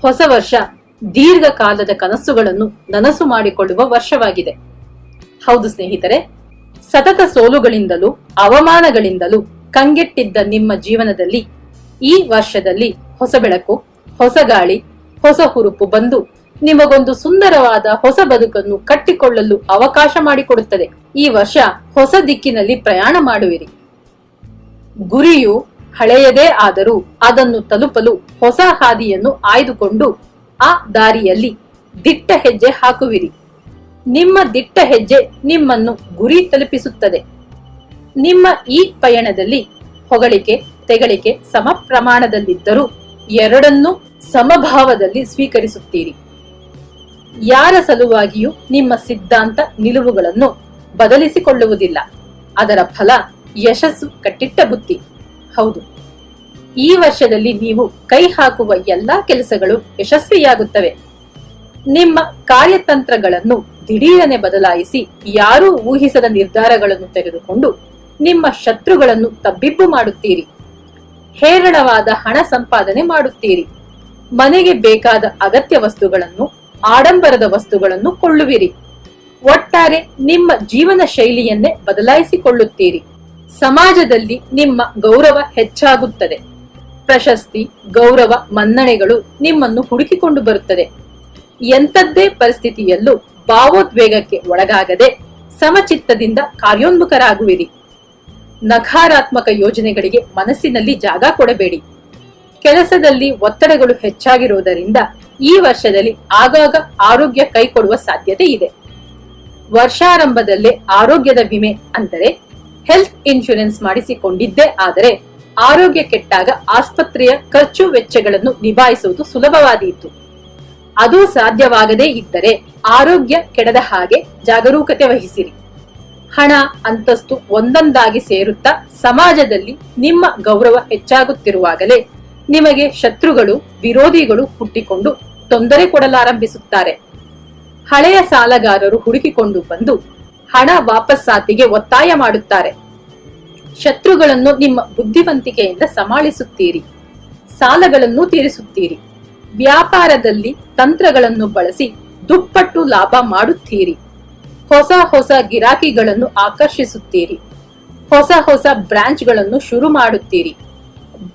ಹೊಸ ವರ್ಷ ದೀರ್ಘಕಾಲದ ಕನಸುಗಳನ್ನು ನನಸು ಮಾಡಿಕೊಳ್ಳುವ ವರ್ಷವಾಗಿದೆ. ಹೌದು ಸ್ನೇಹಿತರೆ, ಸತತ ಸೋಲುಗಳಿಂದಲೂ ಅವಮಾನಗಳಿಂದಲೂ ಕಂಗೆಟ್ಟಿದ್ದ ನಿಮ್ಮ ಜೀವನದಲ್ಲಿ ಈ ವರ್ಷದಲ್ಲಿ ಹೊಸ ಬೆಳಕು, ಹೊಸ ಗಾಳಿ, ಹೊಸ ಹುರುಪು ಬಂದು ನಿಮಗೊಂದು ಸುಂದರವಾದ ಹೊಸ ಬದುಕನ್ನು ಕಟ್ಟಿಕೊಳ್ಳಲು ಅವಕಾಶ ಮಾಡಿಕೊಡುತ್ತದೆ. ಈ ವರ್ಷ ಹೊಸ ದಿಕ್ಕಿನಲ್ಲಿ ಪ್ರಯಾಣ ಮಾಡುವಿರಿ. ಗುರಿಯು ಹಳೆಯದೇ ಆದರೂ ಅದನ್ನು ತಲುಪಲು ಹೊಸ ಹಾದಿಯನ್ನು ಆಯ್ದುಕೊಂಡು ಆ ದಾರಿಯಲ್ಲಿ ದಿಟ್ಟ ಹೆಜ್ಜೆ ಹಾಕುವಿರಿ. ನಿಮ್ಮ ದಿಟ್ಟ ಹೆಜ್ಜೆ ನಿಮ್ಮನ್ನು ಗುರಿ ತಲುಪಿಸುತ್ತದೆ. ನಿಮ್ಮ ಈ ಪಯಣದಲ್ಲಿ ಹೊಗಳಿಕೆ, ತೆಗಳಿಕೆ ಸಮ ಪ್ರಮಾಣದಲ್ಲಿದ್ದರೂ ಎರಡನ್ನೂ ಸಮಭಾವದಲ್ಲಿ ಸ್ವೀಕರಿಸುತ್ತೀರಿ. ಯಾರ ಸಲುವಾಗಿಯೂ ನಿಮ್ಮ ಸಿದ್ಧಾಂತ ನಿಲುವುಗಳನ್ನು ಬದಲಿಸಿಕೊಳ್ಳುವುದಿಲ್ಲ. ಅದರ ಫಲ ಯಶಸ್ಸು, ಕಟ್ಟಿಟ್ಟ ಬುತ್ತಿ. ಹೌದು, ಈ ವರ್ಷದಲ್ಲಿ ನೀವು ಕೈ ಹಾಕುವ ಎಲ್ಲಾ ಕೆಲಸಗಳು ಯಶಸ್ವಿಯಾಗುತ್ತವೆ. ನಿಮ್ಮ ಕಾರ್ಯತಂತ್ರಗಳನ್ನು ದಿಢೀರನೆ ಬದಲಾಯಿಸಿ ಯಾರೂ ಊಹಿಸದ ನಿರ್ಧಾರಗಳನ್ನು ತೆಗೆದುಕೊಂಡು ನಿಮ್ಮ ಶತ್ರುಗಳನ್ನು ತಬ್ಬಿಬ್ಬು ಮಾಡುತ್ತೀರಿ. ಹೇರಳವಾದ ಹಣ ಸಂಪಾದನೆ ಮಾಡುತ್ತೀರಿ. ಮನೆಗೆ ಬೇಕಾದ ಅಗತ್ಯ ವಸ್ತುಗಳನ್ನು, ಆಡಂಬರದ ವಸ್ತುಗಳನ್ನು ಕೊಳ್ಳುವಿರಿ. ಒಟ್ಟಾರೆ ನಿಮ್ಮ ಜೀವನ ಶೈಲಿಯನ್ನೇ ಬದಲಾಯಿಸಿಕೊಳ್ಳುತ್ತೀರಿ. ಸಮಾಜದಲ್ಲಿ ನಿಮ್ಮ ಗೌರವ ಹೆಚ್ಚಾಗುತ್ತದೆ. ಪ್ರಶಸ್ತಿ, ಗೌರವ, ಮನ್ನಣೆಗಳು ನಿಮ್ಮನ್ನು ಹುಡುಕಿಕೊಂಡು ಬರುತ್ತದೆ. ಎಂಥದ್ದೇ ಪರಿಸ್ಥಿತಿಯಲ್ಲೂ ಭಾವೋದ್ವೇಗಕ್ಕೆ ಒಳಗಾಗದೆ ಸಮಚಿತ್ತದಿಂದ ಕಾರ್ಯೋನ್ಮುಖರಾಗುವಿರಿ. ನಕಾರಾತ್ಮಕ ಯೋಜನೆಗಳಿಗೆ ಮನಸ್ಸಿನಲ್ಲಿ ಜಾಗ ಕೊಡಬೇಡಿ. ಕೆಲಸದಲ್ಲಿ ಒತ್ತಡಗಳು ಹೆಚ್ಚಾಗಿರುವುದರಿಂದ ಈ ವರ್ಷದಲ್ಲಿ ಆಗಾಗ ಆರೋಗ್ಯ ಕೈಕೊಡುವ ಸಾಧ್ಯತೆ ಇದೆ. ವರ್ಷಾರಂಭದಲ್ಲೇ ಆರೋಗ್ಯದ ವಿಮೆ ಅಂದರೆ ಹೆಲ್ತ್ ಇನ್ಶೂರೆನ್ಸ್ ಮಾಡಿಸಿಕೊಂಡಿದ್ದೇ ಆದರೆ ಆರೋಗ್ಯ ಕೆಟ್ಟಾಗ ಆಸ್ಪತ್ರೆಯ ಖರ್ಚು ವೆಚ್ಚಗಳನ್ನು ನಿಭಾಯಿಸುವುದು ಸುಲಭವಾದೀತು. ಅದು ಸಾಧ್ಯವಾಗದೇ ಇದ್ದರೆ ಆರೋಗ್ಯ ಕೆಡದ ಹಾಗೆ ಜಾಗರೂಕತೆ ವಹಿಸಿರಿ. ಹಣ, ಅಂತಸ್ತು ಒಂದೊಂದಾಗಿ ಸೇರುತ್ತಾ ಸಮಾಜದಲ್ಲಿ ನಿಮ್ಮ ಗೌರವ ಹೆಚ್ಚಾಗುತ್ತಿರುವಾಗಲೇ ನಿಮಗೆ ಶತ್ರುಗಳು, ವಿರೋಧಿಗಳು ಹುಟ್ಟಿಕೊಂಡು ತೊಂದರೆ ಕೊಡಲಾರಂಭಿಸುತ್ತಾರೆ. ಹಳೆಯ ಸಾಲಗಾರರು ಹುಡುಕಿಕೊಂಡು ಬಂದು ಹಣ ವಾಪಸ್ಸಾತಿಗೆ ಒತ್ತಾಯ ಮಾಡುತ್ತಾರೆ. ಶತ್ರುಗಳನ್ನು ನಿಮ್ಮ ಬುದ್ಧಿವಂತಿಕೆಯಿಂದ ಸಮಾಳಿಸುತ್ತೀರಿ. ಸಾಲಗಳನ್ನು ತೀರಿಸುತ್ತೀರಿ. ವ್ಯಾಪಾರದಲ್ಲಿ ತಂತ್ರಗಳನ್ನು ಬಳಸಿ ದುಪ್ಪಟ್ಟು ಲಾಭ ಮಾಡುತ್ತೀರಿ. ಹೊಸ ಹೊಸ ಗಿರಾಕಿಗಳನ್ನು ಆಕರ್ಷಿಸುತ್ತೀರಿ. ಹೊಸ ಹೊಸ ಬ್ರಾಂಚ್ಗಳನ್ನು ಶುರು ಮಾಡುತ್ತೀರಿ.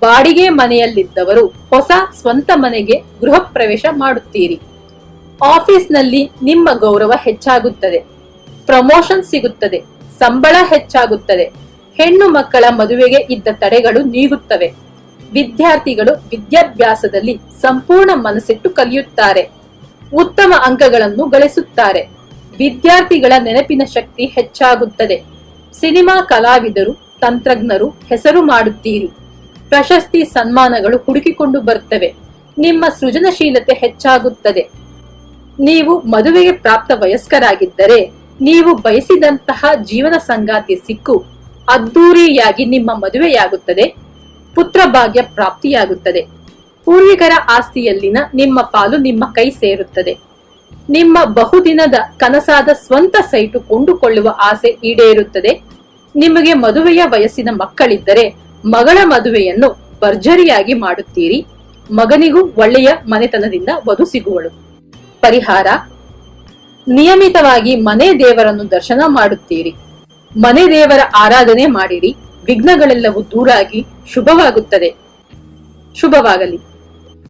ಬಾಡಿಗೆ ಮನೆಯಲ್ಲಿದ್ದವರು ಹೊಸ ಸ್ವಂತ ಮನೆಗೆ ಗೃಹ ಪ್ರವೇಶ ಮಾಡುತ್ತೀರಿ. ಆಫೀಸ್ನಲ್ಲಿ ನಿಮ್ಮ ಗೌರವ ಹೆಚ್ಚಾಗುತ್ತದೆ. ಪ್ರಮೋಷನ್ ಸಿಗುತ್ತದೆ. ಸಂಬಳ ಹೆಚ್ಚಾಗುತ್ತದೆ. ಹೆಣ್ಣು ಮಕ್ಕಳ ಮದುವೆಗೆ ಇದ್ದ ತಡೆಗಳು ನೀಗುತ್ತವೆ. ವಿದ್ಯಾರ್ಥಿಗಳು ವಿದ್ಯಾಭ್ಯಾಸದಲ್ಲಿ ಸಂಪೂರ್ಣ ಮನಸ್ಸಿಟ್ಟು ಕಲಿಯುತ್ತಾರೆ. ಉತ್ತಮ ಅಂಕಗಳನ್ನು ಗಳಿಸುತ್ತಾರೆ. ವಿದ್ಯಾರ್ಥಿಗಳ ನೆನಪಿನ ಶಕ್ತಿ ಹೆಚ್ಚಾಗುತ್ತದೆ. ಸಿನಿಮಾ ಕಲಾವಿದರು, ತಂತ್ರಜ್ಞರು ಹೆಸರು ಮಾಡುತ್ತೀರಿ. ಪ್ರಶಸ್ತಿ, ಸನ್ಮಾನಗಳು ಹುಡುಕಿಕೊಂಡು ಬರುತ್ತವೆ. ನಿಮ್ಮ ಸೃಜನಶೀಲತೆ ಹೆಚ್ಚಾಗುತ್ತದೆ. ನೀವು ಮದುವೆಗೆ ಪ್ರಾಪ್ತ ವಯಸ್ಕರಾಗಿದ್ದರೆ ನೀವು ಬಯಸಿದಂತಹ ಜೀವನ ಸಂಗಾತಿ ಸಿಕ್ಕು ಅದ್ದೂರಿಯಾಗಿ ನಿಮ್ಮ ಮದುವೆಯಾಗುತ್ತದೆ. ಪುತ್ರ ಭಾಗ್ಯ ಪ್ರಾಪ್ತಿಯಾಗುತ್ತದೆ. ಪೂರ್ವಿಕರ ಆಸ್ತಿಯಲ್ಲಿನ ನಿಮ್ಮ ಪಾಲು ನಿಮ್ಮ ಕೈ ಸೇರುತ್ತದೆ. ನಿಮ್ಮ ಬಹುದಿನದ ಕನಸಾದ ಸ್ವಂತ ಸೈಟು ಕೊಂಡುಕೊಳ್ಳುವ ಆಸೆ ಈಡೇರುತ್ತದೆ. ನಿಮಗೆ ಮದುವೆಯ ವಯಸ್ಸಿನ ಮಕ್ಕಳಿದ್ದರೆ ಮಗಳ ಮದುವೆಯನ್ನು ಭರ್ಜರಿಯಾಗಿ ಮಾಡುತ್ತೀರಿ. ಮಗನಿಗೂ ಒಳ್ಳೆಯ ಮನೆತನದಿಂದ ವಧು ಸಿಗುವಳು. ಪರಿಹಾರ: ನಿಯಮಿತವಾಗಿ ಮನೆ ದೇವರನ್ನು ದರ್ಶನ ಮಾಡುತ್ತೀರಿ. ಮನೆ ದೇವರ ಆರಾಧನೆ ಮಾಡಿರಿ. ವಿಘ್ನಗಳೆಲ್ಲವೂ ದೂರಾಗಿ ಶುಭವಾಗುತ್ತದೆ. ಶುಭವಾಗಲಿ.